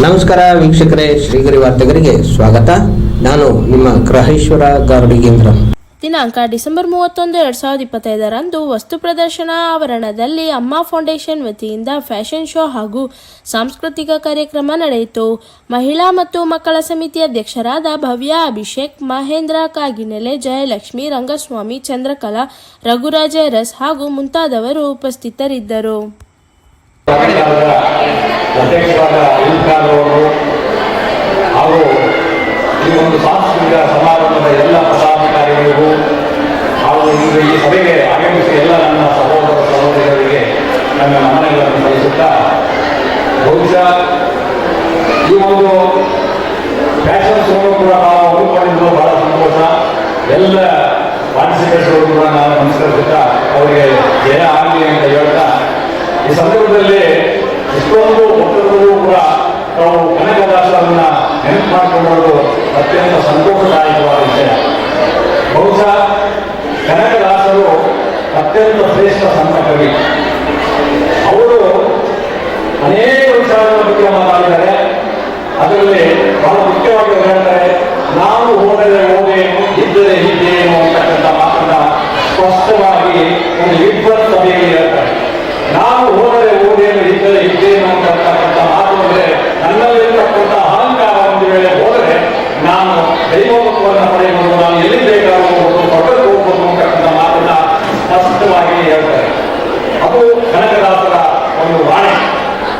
ನಮಸ್ಕಾರ ವೀಕ್ಷಕರೇ, ಶ್ರೀಗರಿ ವಾರ್ತೆಗರಿಗೆ ಸ್ವಾಗತ. ನಾನು ನಿಮ್ಮ ಗ್ರಹೇಶ್ವರ ಗಾರುಡಿಗೇಂದ್ರ. ದಿನಾಂಕ ಡಿಸೆಂಬರ್ 31, 2025ರಂದು ವಸ್ತು ಪ್ರದರ್ಶನ ಆವರಣದಲ್ಲಿ ಅಮ್ಮ ಫೌಂಡೇಶನ್ ವತಿಯಿಂದ ಫ್ಯಾಷನ್ ಶೋ ಹಾಗೂ ಸಾಂಸ್ಕೃತಿಕ ಕಾರ್ಯಕ್ರಮ ನಡೆಯಿತು. ಮಹಿಳಾ ಮತ್ತು ಮಕ್ಕಳ ಸಮಿತಿ ಅಧ್ಯಕ್ಷರಾದ ಭವ್ಯ, ಅಭಿಷೇಕ್, ಮಹೇಂದ್ರ ಕಾಗಿನೆಲೆ, ಜಯಲಕ್ಷ್ಮಿ, ರಂಗಸ್ವಾಮಿ, ಚಂದ್ರಕಲಾ, ರಘುರಾಜ ರಸ್ ಹಾಗೂ ಮುಂತಾದವರು ಉಪಸ್ಥಿತರಿದ್ದರು. ಅಧ್ಯಕ್ಷರಾದ ಅವರು ಹಾಗೂ ಈ ಒಂದು ಸಾಂಸ್ಕೃತಿಕ ಸಮಾರಂಭದ ಎಲ್ಲ ಪದಾಧಿಕಾರಿಗಳಿಗೂ ಹಾಗೂ ಈ ಸಭೆಗೆ ಆಗಮಿಸಿ ಎಲ್ಲ ನನ್ನ ಸಹೋದರ ಸಹೋದರಿಯರಿಗೆ ನನ್ನ ನಮನಗಳನ್ನು ಸಲ್ಲಿಸುತ್ತಾ, ಬಹುಶಃ ಈ ಒಂದು ಫ್ಯಾಷನ್ ಶೋ ಕೂಡ ನಾವು ಹಮ್ಮಿಕೊಂಡಿದ್ದು ಬಹಳ ಸಂತೋಷ. ಎಲ್ಲ ಪಾರ್ಟಿಸಿಪೇಟ್ಸ್ಗಳು ಕೂಡ ನಾನು ನಮಸ್ಕರಿಸುತ್ತಾ ಅವರಿಗೆ ಜಯ ಆಗಲಿ ಅಂತ ಹೇಳ್ತಾ, ಈ ಸಂದರ್ಭದಲ್ಲಿ ಇಷ್ಟೊಂದು ಒತ್ತಡಗಳು ಕೂಡ ನಾವು ಕನಕದಾಸರನ್ನ ನೆನಪು ಮಾಡಿಕೊಳ್ಳೋದು ಅತ್ಯಂತ ಸಂತೋಷದಾಯಕವಾದ ವಿಷಯ. ಬಹುಶಃ ಕನಕದಾಸರು ಅತ್ಯಂತ ಶ್ರೇಷ್ಠ ಸಂತ ಕವಿ. ಅವರು ಅನೇಕ ವಿಚಾರಗಳ ಬಗ್ಗೆ ಮಾತಾಡಿದ್ದಾರೆ. ಅದರಲ್ಲಿ ಬಹಳ ಮುಖ್ಯವಾಗಿ ಹೇಳ್ತಾರೆ, ನಾವು ಹೋದರೆ ಹೋದೇನು, ಇದ್ದರೆ ಇದ್ದೇನು ಅಂತಕ್ಕಂಥ ಮಾತನ್ನ ಸ್ಪಷ್ಟವಾಗಿ ಒಂದು ವಿದ್ವತ್ ಸಭೆಯಲ್ಲಿ ಹೇಳ್ತಾರೆ. ನಾವು ಹೋದರೆ ಓದೇನು, ಇದ್ದರೆ ಇದ್ದೇನು ಅಂತಕ್ಕಂಥ ಮಾತು ಅಂದರೆ ನನ್ನಲ್ಲಿರ್ತಕ್ಕಂಥ ಅಹಂಕಾರ ಒಂದು ವೇಳೆ ಹೋದರೆ ನಾನು ದೈವತ್ವವನ್ನು ಪಡೆಯಬಹುದು, ನಾನು ಎಲ್ಲಿ ಬೇಕಾದರೂ ಹೋಗ್ಬೋದು, ಹೊರಗೆ ಹೋಗ್ಬೋದು ಅಂತಕ್ಕಂಥ ಮಾತನ್ನ ಸ್ಪಷ್ಟವಾಗಿ ಹೇಳ್ತಾರೆ. ಅದು ಕನಕದಾಸರ ಒಂದು ವಾಣಿ.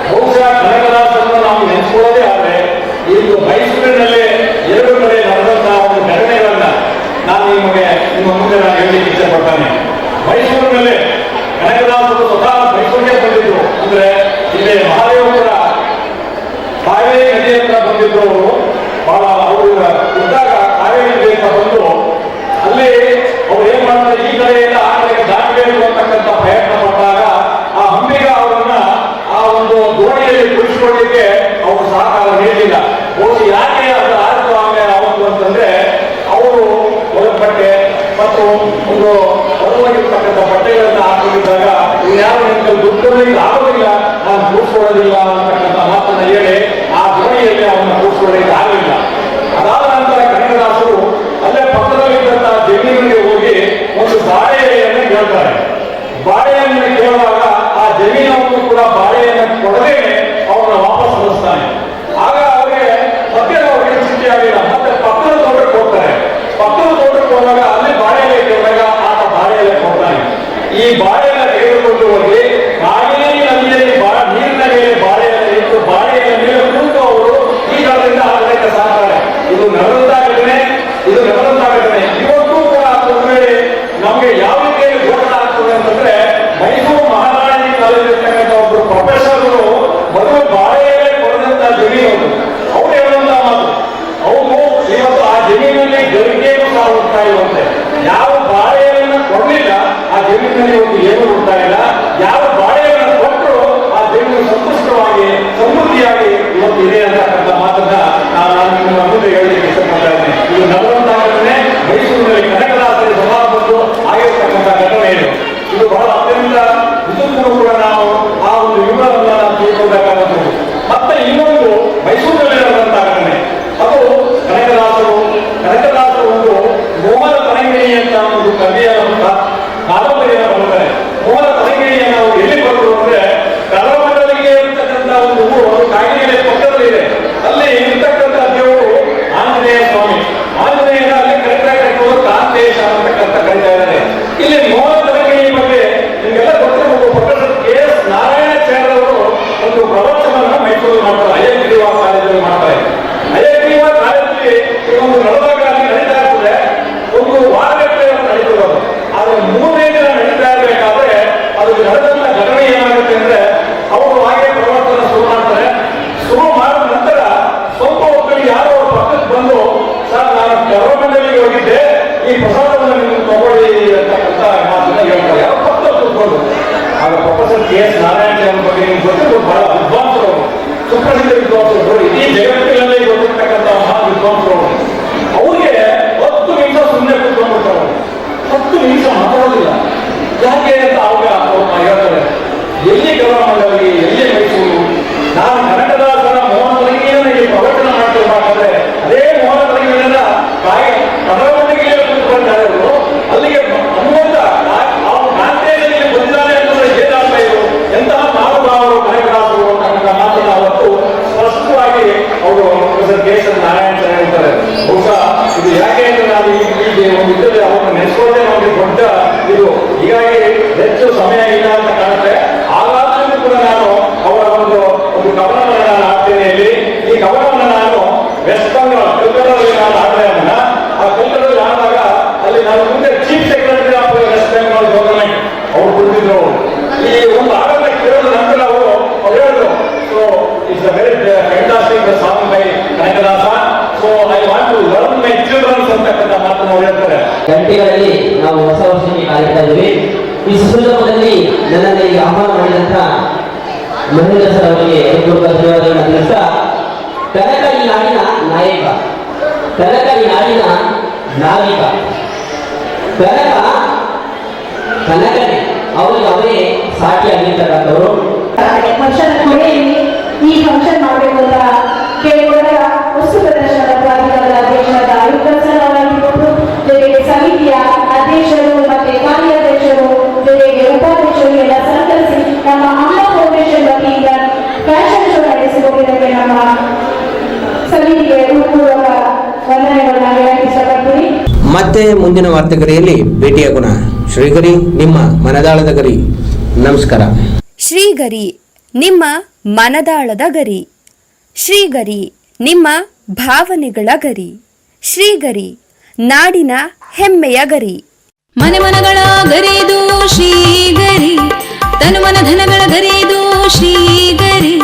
ಬಹುಶಃ ಕನಕದಾಸರನ್ನು ನಾವು ನೆನೆಸ್ಕೊಳ್ಳೋದೇ ಆದರೆ ಇಂದು ಮೈಸೂರಿನಲ್ಲೇ 2 ಕಡೆ ನಡೆದಂತಹ ಒಂದು ಘಟನೆಗಳನ್ನ ನಾನು ನಿಮ್ಮ ಮುಂದೆ ನಾನು ಹೇಳಲಿಕ್ಕೆ ಇಷ್ಟಪಡ್ತಾನೆ. ಮೈಸೂರಿನಲ್ಲೇ ಕನಕದಾಸರು ಸ್ವತಃ ಮೈಸೂರಿಗೆ ಬಂದಿದ್ರು. ಅಂದ್ರೆ ಇಲ್ಲಿ ಮಹಾದೇವಪುರ ಕಾವೇರಿ ನದಿ ಹತ್ರ ಬಂದಿದ್ರು. ಬಹಳ ಅವರು ಇದ್ದಾಗ ಕಾವೇರಿ ನದಿ ಹತ್ರ ಬಂದು ಅಲ್ಲಿ ಅವ್ರು ಏನ್ ಮಾಡ್ತಾರೆ, ಈ ಕಡೆಯಿಂದ ಆ ಕಡೆಗೆ ದಾಟಬೇಕು ಅಂತಕ್ಕಂಥ ಪ್ರಯತ್ನ ಪಟ್ಟಾಗ ಆ ಅಂಬಿಗ ಅವರನ್ನ ಆ ಒಂದು ದೋಣಿಯಲ್ಲಿ ಕುಳಿಸಿಕೊಳ್ಳಿಕ್ಕೆ ಅವರು ಸಹಕಾರ ನೀಡಲಿಲ್ಲ. ಬಹುಶಃ ಯಾಕೆ ಅದು ಆಯ್ತು ಆಮೇಲೆ ಅವತ್ತು ಅಂತಂದ್ರೆ, ಅವರು ಒಳಪಟ್ಟೆ ಮತ್ತು ಒಂದು ಹೊರವಾಗಿರ್ತಕ್ಕಂಥ ಬಟ್ಟೆಗಳನ್ನ ಹಾಕೊಂಡಿದ್ದಾಗ ಯಾರು ನಿಮಗೆ ದುಡ್ಡು ಆಗೋದಿಲ್ಲ, ನಾನು ಕೂರಿಸ್ಕೊಳ್ಳೋದಿಲ್ಲ ಅಂತಕ್ಕಂಥ ಮಾತನ್ನ ಹೇಳಿ ಆ ದೋಣಿಯಲ್ಲಿ ಅವನ್ನ ಕೂರಿಸ್ಕೊಳ್ಳಿಕ್ಕೆ ಆಗಲಿಲ್ಲ. ಅದಾದ ನಂತರ ಕನಕದಾಸರು ಅಲ್ಲೇ ಪಕ್ಕದಲ್ಲಿದ್ದಂತಹ ಜಮೀನಿಗೆ ಹೋಗಿ ಒಂದು ಬಾಳೆಯನ್ನು ಕೇಳ್ತಾರೆ. ಬಾಳೆಯನ್ನು ಕೇಳುವಾಗ ಆ ಜಮೀನವನ್ನು ಕೂಡ ಬಾಳೆಯನ್ನು ಕೊಡದೇ ಅವನ್ನ ವಾಪಸ್ ಕಳಿಸ್ತಾನೆ. ಆಗ ಅವರಿಗೆ ಮತ್ತೆ ಅವರಿಗೆ ಚಿಂತೆ ಆಗಿಲ್ಲ. ಮತ್ತೆ ಪಕ್ಕದ ತೋಟಕ್ಕೆ ಹೋಗ್ತಾರೆ. ಪಕ್ಕದ ತೋಟಕ್ಕೆ ಹೋದಾಗ ಅಲ್ಲಿ ಬಾಳೆಯಲ್ಲಿ ಕೇಳಿದಾಗ ಆತ ಬಾಳೆಯಲ್ಲಿ ಕೊಡ್ತಾನೆ. ಈ ಬಾಳೆಯನ್ನು ತೆಗೆದುಕೊಂಡು ಹೋಗಿ ಕಾವೇರಿ ನದಿಯಲ್ಲಿ ನೀರಿನ ಮೇಲೆ ಬಾಳೆಯನ್ನು ಇಟ್ಟು ಬಾಳೆಯ ಮೇಲೆ ಕುಳಿತು ಅವರು ಈ ಕಾಲದಿಂದ ಆ ಕಡೆಗೆ ಸಾಕ್ತಾರೆ. ಇದು ನಡೆದಂತಾಗಿದೆ. ಇವತ್ತು ಕೂಡ ನಮಗೆ ಯಾವ ರೀತಿಯಲ್ಲಿ ಘೋಷಣೆ ಆಗ್ತದೆ ಅಂತಂದ್ರೆ, ಮೈಸೂರು ಮಹಾರಾಣಿ ಕಾಲೇಜಿರ್ತಕ್ಕಂಥ ಒಬ್ಬರು ಪ್ರೊಫೆಸರ್ಗಳು ಮೊದಲು ಬಾಳೆಯಲ್ಲೇ ಕೊಡದಂತ ಜಮೀನು ಅವ್ರು ಹೇಳುವಂತ ಮಾತು, ಅವರು ಇವತ್ತು ಆ ಜಮೀನಲ್ಲಿ ಗರಿಗೆಯನ್ನು ಸಹ ಹುಡ್ತಾ ಇರುವಂತೆ. ಯಾವ ಬಾಳೆಯನ್ನು ಕೊಡಲಿಲ್ಲ ಆ ಜಮೀನಿನಲ್ಲಿ ಇವತ್ತು ಏನು ಹುಡ್ತಾ ಇಲ್ಲ. ಯಾವ ಬಾಳೆಯನ್ನು ಕೊಟ್ಟರು ಆ ಜಮೀನು ಸಂತುಷ್ಟವಾಗಿ ಸಮೃದ್ಧಿಯಾಗಿ ಇವತ್ತು ಇದೆ ಅಂತಕ್ಕಂಥ ಮಾತನ್ನ ನಾನು ನಿಮ್ಮ ಮುಂದೆ ಹೇಳಲಿಕ್ಕೆ ಇಷ್ಟಪಡ್ತಾ ಇದ್ದೇನೆ. ಇದು ನಲವತ್ತಾಗನೇ ಮೈಸೂರಿನಲ್ಲಿ ಕನಕದಾಸರ ಸಮಾರಂಭದ್ದು ಆಗಿರತಕ್ಕಂಥ ಘಟನೆ ಇದು ಬಹಳ ಅತ್ಯಂತ ಇದಕ್ಕೂ ಕೂಡ ನಾವು ಆ ಒಂದು ವಿವರವನ್ನು ನಾವು ತಿಳ್ಕೊಳ್ಬೇಕಾಗುತ್ತದೆ. ಮತ್ತೆ ಇನ್ನೊಂದು ಮೈಸೂರಿನಲ್ಲಿ ನಡೆದಂತಹ ಘಟನೆ, ಅದು ಕನಕದಾಸರು ಒಂದು ಮೋಹನ ತರಂಗಿಣಿ ಅಂತ ಒಂದು ಕವಿಯ ಕಾದಂಬರಿಯನ್ನು ಬರುತ್ತಾರೆ. ಮೋಹನ ತರಂಗಿಣಿಯನ್ನು ಅವರು ಎಲ್ಲಿ ಬರುವುದು ಅಂದ್ರೆ, ಕಲಮಂಡಲಿಗೆ ಇರ್ತಕ್ಕಂಥ ಒಂದು ಊರು, ಅದು ಕಾಗಿನೆಲೆ ಪಕ್ಕದಲ್ಲಿ ಇದೆ. ಅಲ್ಲಿ ಇರ್ತಕ್ಕಂಥ ದೇವರು ಆಂಜನೇಯ ಸ್ವಾಮಿ. ಆಂಜನೇಯನ ಅಲ್ಲಿ ಕರೆಕ್ಟಾಗಿ ಕಾಂತೇಶ ಅಂತಕ್ಕಂಥ ಕರೀತಾ ಇದ್ದಾರೆ. ಇಲ್ಲಿ ಮೋಹನ ತರಂಗಿಣಿ ಬಗ್ಗೆ ನಿಮಗೆಲ್ಲ ಗೊತ್ತಿರಬಹುದು. ಪ್ರೊಫೆಸರ್ KS ನಾರಾಯಣಾಚಾರ್ಯ ಅವರು ಒಂದು ಪ್ರವಚನವನ್ನು ಮೈಸೂರು ಮಾಡ್ತಾರೆ, ಅಯ್ಯಗ್ರೀವ ಕಾಲೇಜಲ್ಲಿ ಮಾಡ್ತಾರೆ. ಅಯ್ಯಗ್ರೀವ ಕಾಲೇಜಲ್ಲಿ ಒಂದು ನಡೆದಾಗ ಅಲ್ಲಿ ನಡೀತಾ ಇರ್ತದೆ, ಒಂದು ವಾರಗಟ್ಟಲೆ ನಡೀತದೆ. ಆದ್ರೆ 3ನೇ ದಿನ ನಡೀತಾ ಇರಬೇಕಾದ್ರೆ ಅದು ನಡೆದಂತ ಘಟನೆ ಏನಾಗುತ್ತೆ ಅಂದ್ರೆ, ಅವರು ಹಾಗೆ ಪ್ರವಚನ ಶುರು ಮಾಡ್ತಾರೆ. ಶುರು ಮಾಡಿದ ನಂತರ ಸ್ವಲ್ಪ ಹೊತ್ತಿಗೆ ಯಾರೋ ಅವ್ರ ಪಕ್ಕಕ್ಕೆ ಬಂದು, ಸರ್ ನಾನು ಕಲಮಂಡಲಿಗೆ ಹೋಗಿದ್ದೆ, ಈ ಪ್ರಸಾದವನ್ನು ನೀವು ತಗೊಳ್ಳಿ ಅಂತಕ್ಕಂಥ ಮಾತನ್ನ ಹೇಳ್ತಾರೆ. ಯಾರೋ ಪಕ್ಕದಲ್ಲಿ ಕೂತ್ಕೊಂಡು. ಆಗ ಪ್ರೊಫೆಸರ್ KS ನಾರಾಯಣಾಚಾರ್ಯ ಬಗ್ಗೆ ನಿಮ್ಗೆ ಗೊತ್ತಿರೋದು ಬಹಳ ವಿದ್ವಾಂಸರು, ಸುಪ್ರಸಿದ್ಧ ವಿದ್ವಾಂಸರು, ಇಡೀ ಜಗತ್ತಿನಲ್ಲೇ ಗೊತ್ತಿರ್ತಕ್ಕಂಥ ಮಹಾ ವಿದ್ವಾಂಸರು. ಅವ್ರಿಗೆ 10 ನಿಮಿಷ ಸುಮ್ಮನೆ ಕೂತ್ಕೊಂಡ್ಬಿಡ್ತಾರೆ. 10 ನಿಮಿಷ ಮಾತಾಡೋದಿಲ್ಲ. ಯಾಕೆ ಅಂತ ಅವಾಗ ಹೇಳ್ತಾರೆ, ಎಲ್ಲಿ ಕಲಮಂಡಲಿ, ಎಲ್ಲಿ ಮೈಸೂರು, ನಾನು ಕನಕದಾಸರ ಮೋಹನ ನಾನು ಆಡ್ತೇನೆ ಇಲ್ಲಿ. ಈ ಕವನವನ್ನು ನಾನು ವೆಸ್ಟ್ ಬೆಂಗಾಲ್ ಕಲ್ಕತ್ತಾದಲ್ಲಿ ನಾನು ಆಡ್ತಾ ಇದ್ದೇನೆ. ಆ ಕಲ್ಕತ್ತಾದಲ್ಲಿ ಆಡಿದಾಗ ಅಲ್ಲಿ ನಾನು ಮುಂದೆ chief secretary of West Bengal government ಅವರು ಕುಳಿತಿದ್ರು. ಈ ಒಂದು ಆಡನ್ನ ಕೇಳಿದ ನಂತರ ಅವರು ಹೇಳಿದ್ರು, so it's a very fantastic song by Kanakadasa, so I want to learn my childrens ಅಂತಕ್ಕಂಥ ಮಾತನ್ನು ಅವರು ಹೇಳ್ತಾರೆ. ಗಂಟೆಗಳಲ್ಲಿ ನಾವು ಹೊಸ ವರ್ಷಕ್ಕೆ ಕಾಯ್ತಾ ಇದ್ದೀವಿ. ಈ ಸಂದರ್ಭದಲ್ಲಿ ನನ್ನನ್ನು ಈಗ ಆಹ್ವಾನ ಮಾಡಿದಂತ ಮಹೇಂದ್ರ ಸರ್ ಅವರಿಗೆ ಧನ್ಯವಾದಗಳನ್ನು ತಿಳಿಸ್ತಾ, ಕನಕ ಈ ನಾಡಿನ ನಾಯಕ, ಕನಕ ಈ ನಾಡಿನ ನಾವಿಕ, ಕನಕ ಕನಕನೇ, ಅವರಿಗೆ ಅವರೇ ಸಾಟಿಯಾಗಿರ್ತಕ್ಕಂಥವರು. ಫಂಕ್ಷನ್ ಕೊನೆಯಲ್ಲಿ ಈ ಫಂಕ್ಷನ್ ಮಾಡಬೇಕು ಅಂತ ಕೇಳಿಕೊಂಡಾಗ ವಸ್ತು ಪ್ರದರ್ಶನದ ಪ್ರಾಧಿಕಾರದ ಅಧ್ಯಕ್ಷರಾದ ಆಯುಕ್ತ ಸರ್ ಅವರಾಗಿರ್ಬೋದು, ಜೊತೆಗೆ ಸಮಿತಿಯ ಅಧ್ಯಕ್ಷರು ಮತ್ತೆ ಕಾರ್ಯಾಧ್ಯಕ್ಷರು, ಜೊತೆಗೆ ಉಪಾಧ್ಯಕ್ಷರು ಎಲ್ಲ ಸಹಕರಿಸಿ ನಮ್ಮ ಅಮ್ಮ ಫೌಂಡೇಶನ್ ವತಿಯಿಂದ ಫ್ಯಾಷನ್ ಶೋ ನಡೆಸಿಕೊಂಡಿದ್ದಕ್ಕೆ ನಮ್ಮ ಸಮಿತಿಗೆ ಹೃತ್ಪೂರ್ವಕ ವಂದನೆಗಳನ್ನ ಹೇಳಕ್ಕೆ ಇಷ್ಟಪಡ್ತೀನಿ. ಮತ್ತೆ ಮುಂದಿನ ವಾರ್ತೆಗರಿಯಲ್ಲಿ ಭೇಟಿಯಾಗೋಣ. ಶ್ರೀಗರಿ, ನಿಮ್ಮ ಮನದಾಳದ ಗರಿ. ನಮಸ್ಕಾರ. ಶ್ರೀಗರಿ, ನಿಮ್ಮ ಮನದಾಳದ ಗರಿ. ಶ್ರೀಗರಿ, ನಿಮ್ಮ ಭಾವನೆಗಳ ಗರಿ. ಶ್ರೀಗರಿ, ನಾಡಿನ ಹೆಮ್ಮೆಯ ಗರಿ. ಮನೆ ಮನಗಳ ಗರಿದು ಶ್ರೀಗರಿ, ತನು ಮನ ಧನಗಳ ಗರಿದು ಶ್ರೀಗರಿ,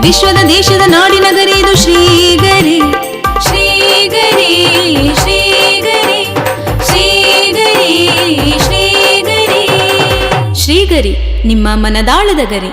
ವಿಶ್ವದ ದೇಶದ ನಾಡಿನ ಗರಿದು ಶ್ರೀಗರಿ. ಶ್ರೀಗರಿ ಶ್ರೀಗರಿ ಶ್ರೀಗರಿ ಶ್ರೀಗರಿ ಶ್ರೀಗರಿ, ನಿಮ್ಮ ಮನದಾಳದ ಗರಿ.